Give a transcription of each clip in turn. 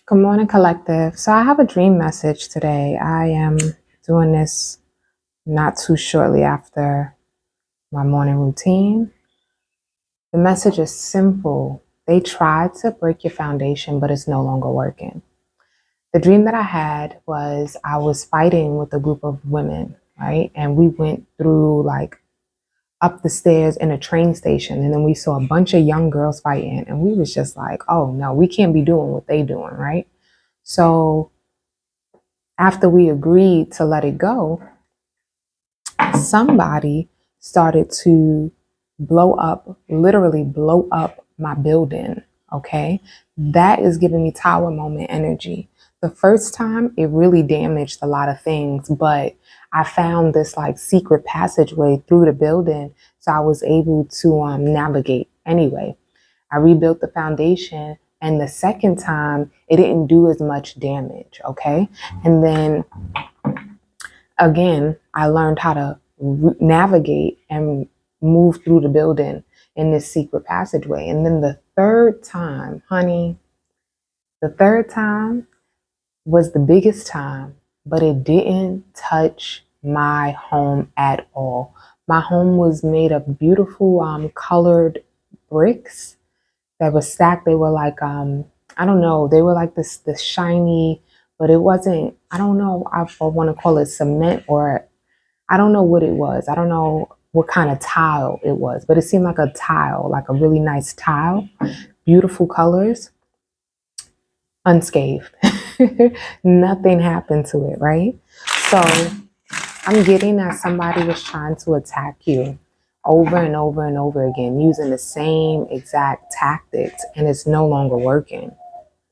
Good morning, collective. So I have a dream message today. I am doing this not too shortly after my morning routine. The message is simple. They tried to break your foundation, but it's no longer working. The dream that I had was I was fighting with a group of women, right? And we went through up the stairs in a train station, and then we saw a bunch of young girls fighting, and we was just like, oh no, we can't be doing what they doing, right? So after we agreed to let it go, somebody started to literally blow up my building. Okay. That is giving me tower moment energy. The first time it really damaged a lot of things, but I found this secret passageway through the building. So I was able to navigate anyway. I rebuilt the foundation, and the second time it didn't do as much damage. Okay. And then again, I learned how to navigate and move through the building in this secret passageway. And then the third time, honey, the third time was the biggest time, but it didn't touch my home at all. My home was made of beautiful colored bricks that were stacked. They were I don't know, they were like this shiny, but it wasn't, I don't know if I want to call it cement, or I don't know what it was. I don't know what kind of tile it was, but it seemed like a tile, like a really nice tile, beautiful colors, unscathed. Nothing happened to it, right? So I'm getting that somebody was trying to attack you over and over and over again using the same exact tactics, and it's no longer working.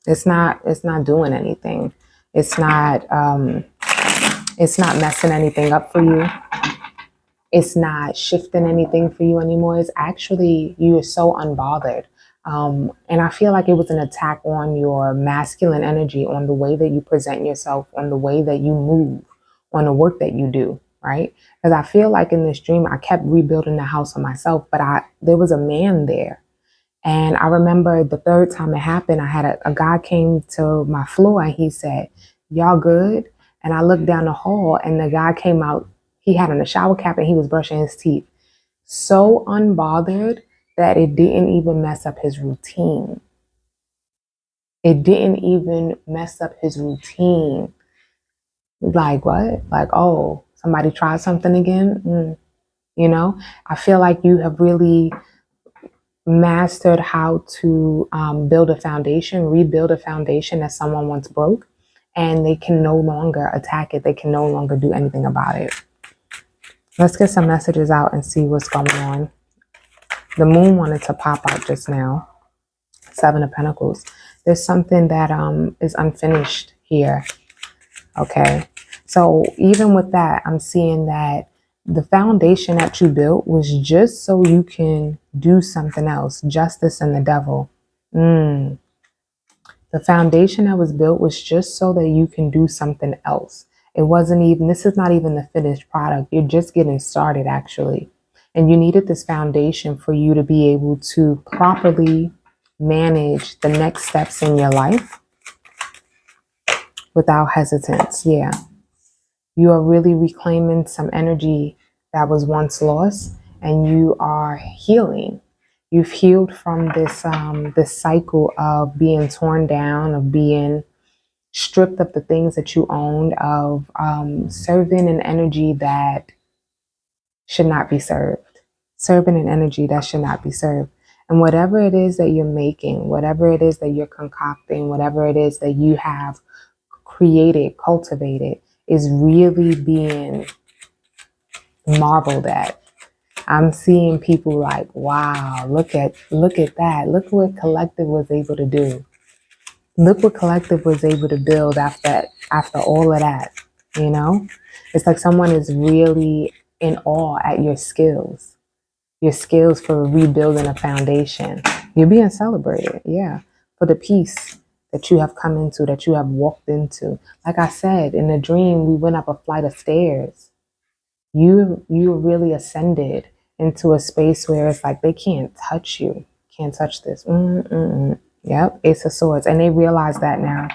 It's not doing anything. It's not messing anything up for you. It's not shifting anything for you anymore. It's actually, you are so unbothered. And I feel like it was an attack on your masculine energy, on the way that you present yourself, on the way that you move, on the work that you do, right? Because I feel like in this dream, I kept rebuilding the house on myself, but there was a man there. And I remember the third time it happened, I had a guy came to my floor and he said, y'all good? And I looked down the hall and the guy came out. He had on a shower cap and he was brushing his teeth. So unbothered that it didn't even mess up his routine. It didn't even mess up his routine. Like what? Like, oh, somebody tried something again? You know, I feel like you have really mastered how to build a foundation, rebuild a foundation that someone once broke, and they can no longer attack it. They can no longer do anything about it. Let's get some messages out and see what's going on. The moon wanted to pop out just now. 7 of Pentacles. There's something that is unfinished here. Okay. So even with that, I'm seeing that the foundation that you built was just so you can do something else. Justice and the Devil. The foundation that was built was just so that you can do something else. It wasn't even, this is not even the finished product. You're just getting started, actually. And you needed this foundation for you to be able to properly manage the next steps in your life without hesitance. Yeah. You are really reclaiming some energy that was once lost, and you are healing. You've healed from this cycle of being torn down, of being stripped of the things that you owned, of serving an energy that should not be served. Serving an energy that should not be served. And whatever it is that you're making, whatever it is that you're concocting, whatever it is that you have created, cultivated, is really being marveled at. I'm seeing people like, wow, look at that. Look what Collective was able to do. Look what Collective was able to build after all of that. You know, it's like someone is really in awe at your skills for rebuilding a foundation. You're being celebrated. Yeah. For the peace that you have come into, that you have walked into. Like I said, in the dream, we went up a flight of stairs. You really ascended into a space where it's like they can't touch you. Can't touch this. Yep. Ace of Swords. And they realize that now.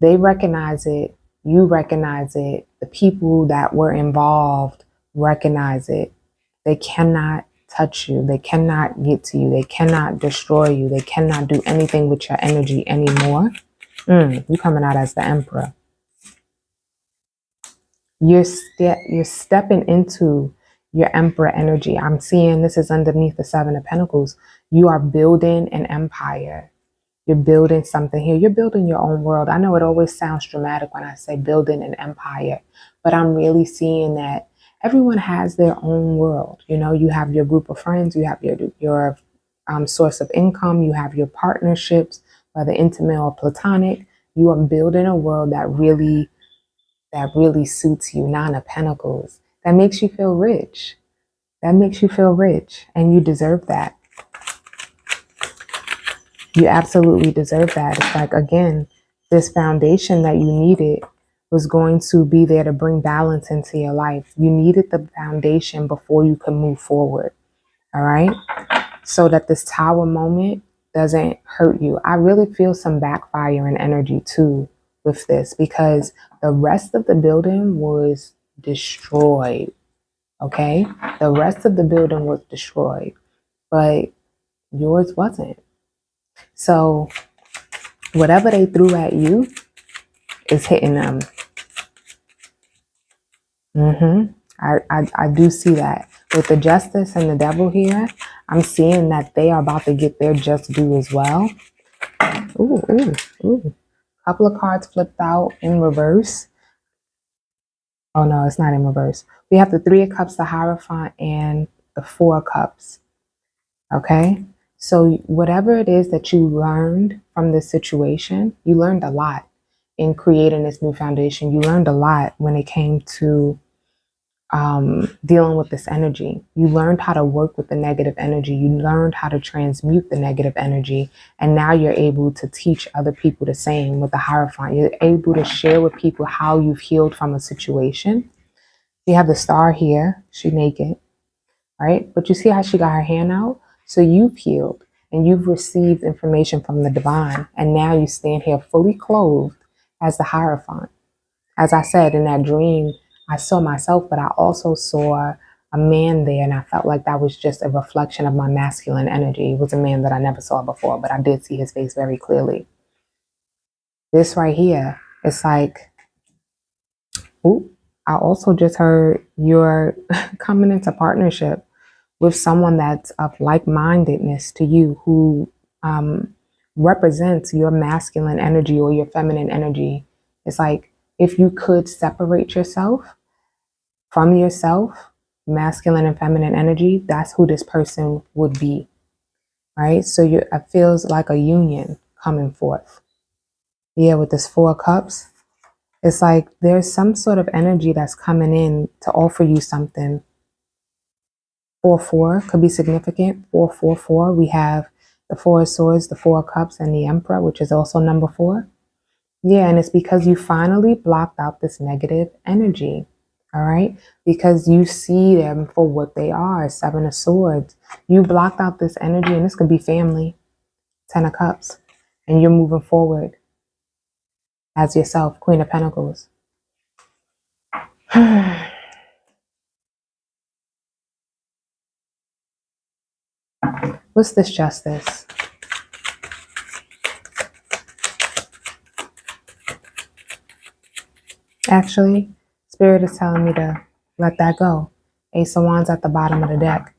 They recognize it. You recognize it. The people that were involved recognize it. They cannot touch you. They cannot get to you. They cannot destroy you. They cannot do anything with your energy anymore. You're coming out as the emperor. You're stepping into your emperor energy. I'm seeing this is underneath the Seven of Pentacles. You are building an empire. You're building something here. You're building your own world. I know it always sounds dramatic when I say building an empire, but I'm really seeing that everyone has their own world. You know, you have your group of friends, you have your source of income, you have your partnerships, whether intimate or platonic. You are building a world that really suits you. Nine of Pentacles. That makes you feel rich. That makes you feel rich, and you deserve that. You absolutely deserve that. It's like, again, this foundation that you needed was going to be there to bring balance into your life. You needed the foundation before you could move forward. All right. So that this tower moment doesn't hurt you. I really feel some backfiring energy too with this, because the rest of the building was destroyed. Okay. The rest of the building was destroyed, but yours wasn't. So whatever they threw at you is hitting them. I do see that. With the Justice and the Devil here, I'm seeing that they are about to get their just due as well. Ooh. Couple of cards flipped out in reverse. Oh no, it's not in reverse. We have the Three of Cups, the Hierophant, and the Four of Cups. Okay? So whatever it is that you learned from this situation, you learned a lot in creating this new foundation. You learned a lot when it came to dealing with this energy. You learned how to work with the negative energy. You learned how to transmute the negative energy. And now you're able to teach other people the same with the Hierophant. You're able to share with people how you've healed from a situation. You have the Star here. She's naked, right? But you see how she got her hand out? So you've healed and you've received information from the divine. And now you stand here fully clothed as the Hierophant. As I said, in that dream, I saw myself, but I also saw a man there, and I felt like that was just a reflection of my masculine energy. It was a man that I never saw before, but I did see his face very clearly. This right here, it's like, ooh, I also just heard you're coming into partnership with someone that's of like-mindedness to you, who represents your masculine energy or your feminine energy. It's like, if you could separate yourself from yourself, masculine and feminine energy, that's who this person would be, right? So it feels like a union coming forth. Yeah, with this Four of Cups, it's like there's some sort of energy that's coming in to offer you something. 4-4 could be significant. 4-4-4. We have the Four of Swords, the Four of Cups, and the Emperor, which is also number 4. Yeah, and it's because you finally blocked out this negative energy. All right, because you see them for what they are. 7 of Swords. You blocked out this energy, and this could be family. 10 of Cups, and you're moving forward as yourself. Queen of Pentacles. What's this Justice? Actually, Spirit is telling me to let that go. Ace of Wands at the bottom of the deck.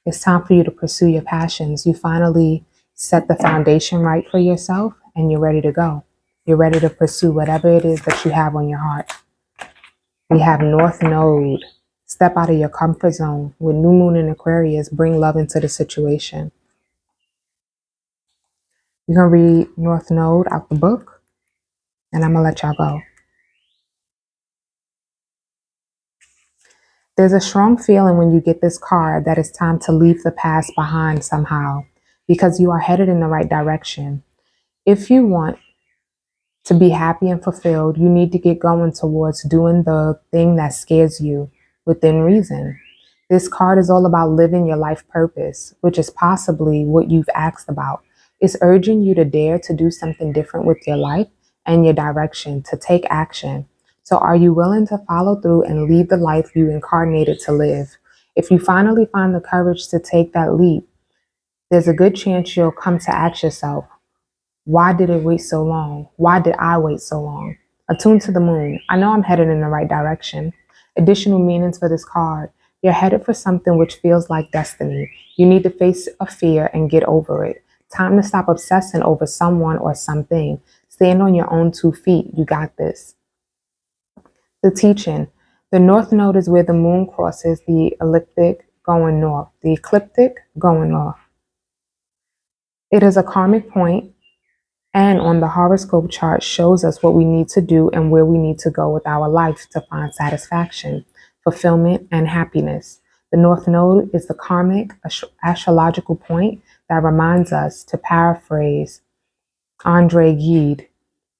It's time for you to pursue your passions. You finally set the foundation right for yourself, and you're ready to go. You're ready to pursue whatever it is that you have on your heart. We have North Node. Step out of your comfort zone. With new moon in Aquarius, bring love into the situation. You're going to read North Node out the book, and I'm going to let y'all go. There's a strong feeling when you get this card that it's time to leave the past behind somehow, because you are headed in the right direction. If you want to be happy and fulfilled, you need to get going towards doing the thing that scares you within reason. This card is all about living your life purpose, which is possibly what you've asked about. It's urging you to dare to do something different with your life and your direction to take action. So are you willing to follow through and lead the life you incarnated to live? If you finally find the courage to take that leap, there's a good chance you'll come to ask yourself, why did it wait so long? Why did I wait so long? Attune to the moon. I know I'm headed in the right direction. Additional meanings for this card. You're headed for something which feels like destiny. You need to face a fear and get over it. Time to stop obsessing over someone or something. Stand on your own 2 feet. You got this. The teaching. The north node is where the moon crosses the ecliptic going north. The ecliptic going north. It is a karmic point, and on the horoscope chart shows us what we need to do and where we need to go with our life to find satisfaction, fulfillment, and happiness. The North Node is the karmic astrological point that reminds us, to paraphrase Andre Gide,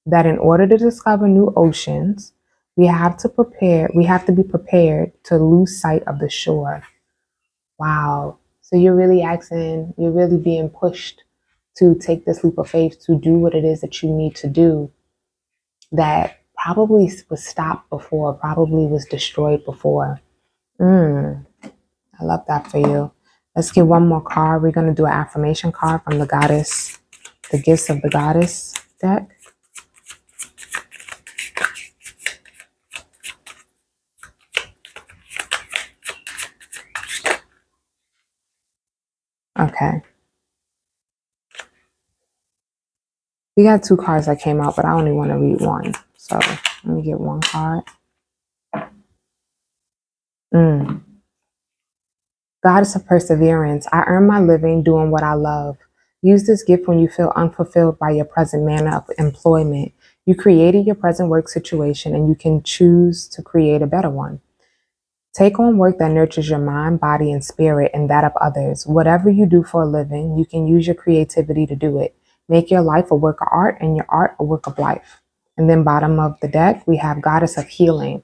that in order to discover new oceans, we have to be prepared to lose sight of the shore. Wow. So you're really being pushed to take this leap of faith to do what it is that you need to do that probably was stopped before, probably was destroyed before. I love that for you. Let's get one more card. We're going to do an affirmation card from the Goddess, the Gifts of the Goddess deck. Okay. We got 2 cards that came out, but I only want to read one. So let me get one card. Goddess of Perseverance, I earn my living doing what I love. Use this gift when you feel unfulfilled by your present manner of employment. You created your present work situation and you can choose to create a better one. Take on work that nurtures your mind, body, and spirit and that of others. Whatever you do for a living, you can use your creativity to do it. Make your life a work of art and your art a work of life. And then bottom of the deck, we have Goddess of Healing.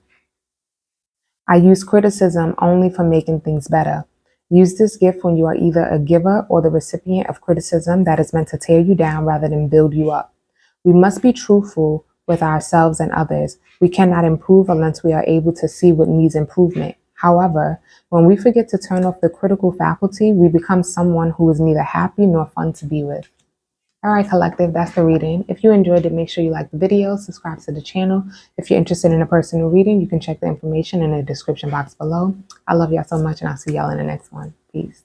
I use criticism only for making things better. Use this gift when you are either a giver or the recipient of criticism that is meant to tear you down rather than build you up. We must be truthful with ourselves and others. We cannot improve unless we are able to see what needs improvement. However, when we forget to turn off the critical faculty, we become someone who is neither happy nor fun to be with. All right, collective, that's the reading. If you enjoyed it, make sure you like the video, subscribe to the channel. If you're interested in a personal reading, you can check the information in the description box below. I love y'all so much, and I'll see y'all in the next one. Peace.